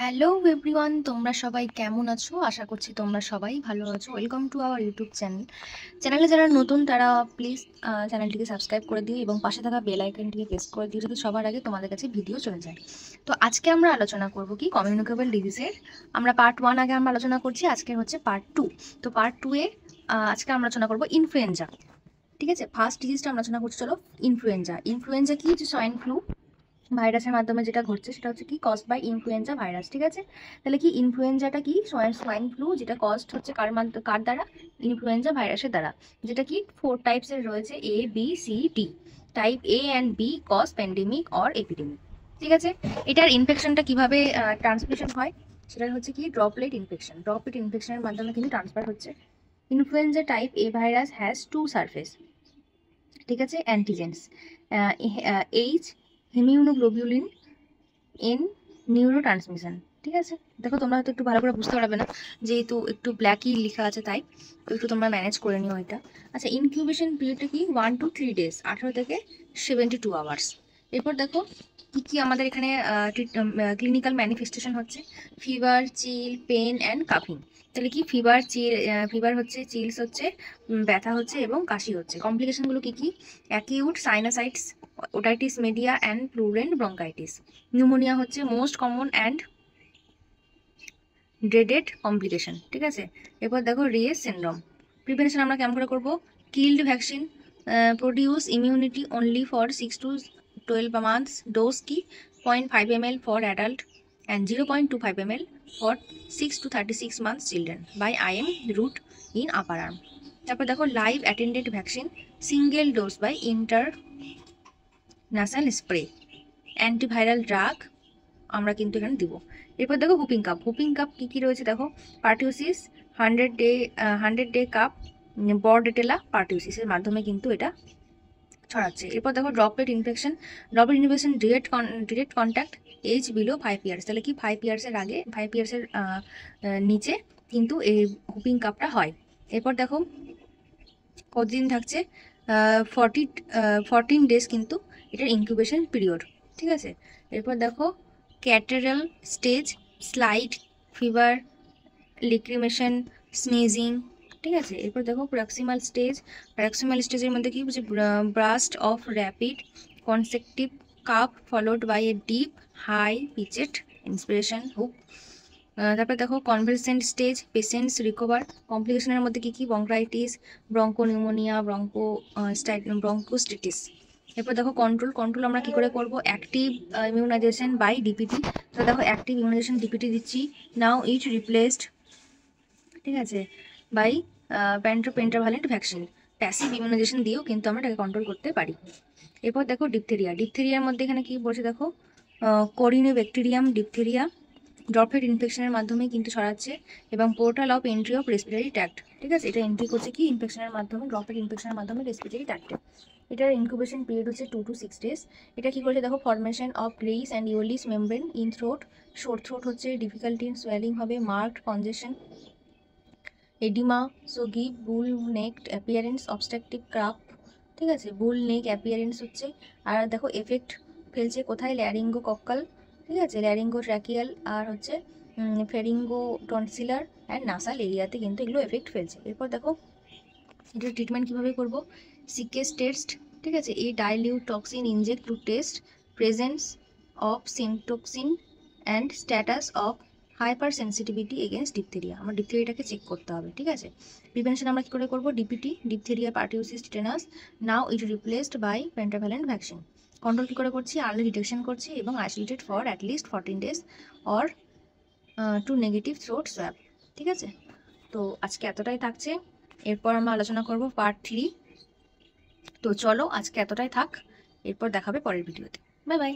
Hello everyone, তোমরা সবাই কেমন আছো? আশা করছি তোমরা সবাই ভালো আছো। ওয়েলকাম টু আওয়ার ইউটিউব চ্যানেলে যারা নতুন তারা প্লিজ চ্যানেলটিকে সাবস্ক্রাইব করে দিও এবং পাশে থাকা বেল আইকনটিকে প্রেস করে দিও যাতে সবার আগে তোমাদের কাছে ভিডিও চলে যায়। তো আজকে আমরা আলোচনা করব কি কমিউনিকেবল ডিজিজের। আমরা পার্ট 1 আগে আমরা আলোচনা করছি, আজকে হচ্ছে পার্ট 2। তো পার্ট 2 এ আজকে আমরা আলোচনা করব ইনফ্লুয়েঞ্জা। ঠিক আছে, ফার্স্ট ডিজিজটা আমরা আলোচনা করছি, চলো। ইনফ্লুয়েঞ্জা কি? যে সোয়াইন ফ্লু ভাইরাসের মাধ্যমে যেটা ঘটছে সেটা হচ্ছে কি কজড বাই ইনফ্লুয়েঞ্জা ভাইরাস। ঠিক আছে, তাহলে কি ইনফ্লুয়েঞ্জাটা কি? সোয়াইন ফ্লু, যেটা কজড হচ্ছে কার দ্বারা? ইনফ্লুয়েঞ্জা ভাইরাসের দ্বারা। যেটা কি 4 টাইপসের রয়েছে, A B C D। Type A and B cause pandemic or epidemic. ঠিক আছে, এটার ইনফেকশনটা কিভাবে ট্রান্সমিশন হয় সেটা হচ্ছে কি ড্রপলেট ইনফেকশনের মাধ্যমে কিন্তু ট্রান্সফার হচ্ছে। Influenza type A virus has 2 surface, ঠিক আছে, antigens H হিমিউনোগ্লোবিউলিন in neuro transmission. ঠিক আছে, দেখো তোমরা হয়তো একটু ভালো করে বুঝতে পারবে না, যেহেতু একটু ব্ল্যাকই লেখা আছে, তাই একটু তোমরা ম্যানেজ করে নিও এটা। আচ্ছা, ইনকিউবেশন পিরিয়ডটা কি 1 to 3 days, 18 থেকে 72 আওয়ার্স। এরপর দেখো কি কি আমাদের এখানে ক্লিনিক্যাল ম্যানিফেস্টেশন হচ্ছে। ফিভার, চিল, পেন অ্যান্ড কাফিং। তাহলে কি ফিভার হচ্ছে, চিলস হচ্ছে, ব্যথা হচ্ছে এবং কাশি হচ্ছে। কমপ্লিকেশনগুলো কি কি? Acute sinusitis, otitis media and purulent bronchitis. Pneumonia হচ্ছে most common and dreaded complication. ঠিক আছে, এরপর দেখো রিয়েস সিনড্রোম। প্রিপারেশন আমরা কেমন করে করবো? Killed vaccine produce immunity only for 6 to 12 months। Dose কি? 0.5 ml for adult and 0.25 ml for 6 to 36 months children by IM route in upper arm. তারপর দেখো live attenuated vaccine, single dose by intranasal spray. Antiviral drug আমরা কিন্তু এখানে দিব। এরপর দেখো whooping cup কী কী রয়েছে দেখো। পার্টিউসিস, 100 ডে কাপ, বর্ডেটেলা পার্টিউসিসের মাধ্যমে কিন্তু এটা ছড়াচ্ছে। এরপর দেখো droplet infection direct contact age below 5 years। তাহলে কি 5 years-এর আগে, 5 years-এর নিচে কিন্তু এই হুপিং কাপটা হয়। এরপর দেখো কতদিন থাকছে? 14 days কিন্তু এটার ইনকিউবেশন পিরিয়ড। ঠিক আছে, এরপর দেখো catarrhal stage, slight fever, lacrimation, sneezing. ঠিক আছে, এরপর দেখো প্র্যাক্সিমাল স্টেজের মধ্যে কি হচ্ছে? Burst of rapid consecutive cough followed by a deep high pitched inspiration whoop. তারপরে দেখো কনভালসেন্ট স্টেজ, পেশেন্টস রিকভার। কমপ্লিকেশনের মধ্যে কি কি? Bronchitis, bronchopneumonia, bronchiectasis. এরপর দেখো কন্ট্রোল আমরা কি করে করব? Active immunization by DPT. তো দেখো অ্যাক্টিভ ইমিউনাইজেশন ডিপিটি দিচ্ছি। নাও ইট রিপ্লেসড, ঠিক আছে, বাই পেন্টাভালেন্ট ভ্যাকসিন। প্যাসিভ ইমিউনাইজেশন দিয়েও কিন্তু আমরা এটাকে কন্ট্রোল করতে পারি। এরপর দেখো ডিপথেরিয়ার মধ্যে এখানে কি বলছে দেখো, কোরিনেব্যাকটেরিয়াম ডিপথেরিয়া ড্রপলেট ইনফেকশনের মাধ্যমে কিন্তু ছড়াচ্ছে এবং portal of entry of respiratory tract. ঠিক আছে, এটা এন্ট্রি করছে কি ইনফেকশনের মাধ্যমে, ড্রপলেট ইনফেকশনের মাধ্যমে রেসপিরেটরি ট্র্যাক্টে। এটার ইনকিউবেশন পিরিয়ড হচ্ছে 2 to 6 days। এটা কি করেছে দেখো, formation of greyish and yellowish membrane in throat. Throat হচ্ছে ডিফিকাল্টি ইন সোয়েলিং হবে, marked congestion, oedema. So give bull necked appearance, obstructive croup. ঠিক আছে, বুল নেক অ্যাপিয়ারেন্স হচ্ছে। আর দেখো এফেক্ট ফেলছে কোথায়? ল্যারিঙ্গো কক্কাল, ঠিক আছে, ল্যারিঙ্গো ট্র্যাকিয়াল আর হচ্ছে ফেরিঙ্গো টনসিলার অ্যান্ড নাসাল এরিয়াতে কিন্তু এগুলো এফেক্ট ফেলছে। এরপর দেখো এটার ট্রিটমেন্ট কীভাবে করব? সিকেস টেস্ট, ঠিক আছে, এই dilute toxin inject to test presence of antitoxin and status of hypersensitivity against diphtheria. আমার ডিপথেরিয়াটাকে চেক করতে হবে। ঠিক আছে, প্রিভেনশন আমরা কী করে করবো? DPT, diphtheria pertussis tetanus. Now it replaced by pentavalent vaccine. Control কী করে করছি? আর্লি ডিটেকশন করছি এবং isolated for at least 14 days or two negative throat swab. ঠিক আছে, তো আজকে এতটাই থাকছে। এরপর আমরা আলোচনা করব পার্ট 3। তো চলো আজকে এতটাই থাক, এরপর দেখাবে পরের ভিডিওতে। Bye bye.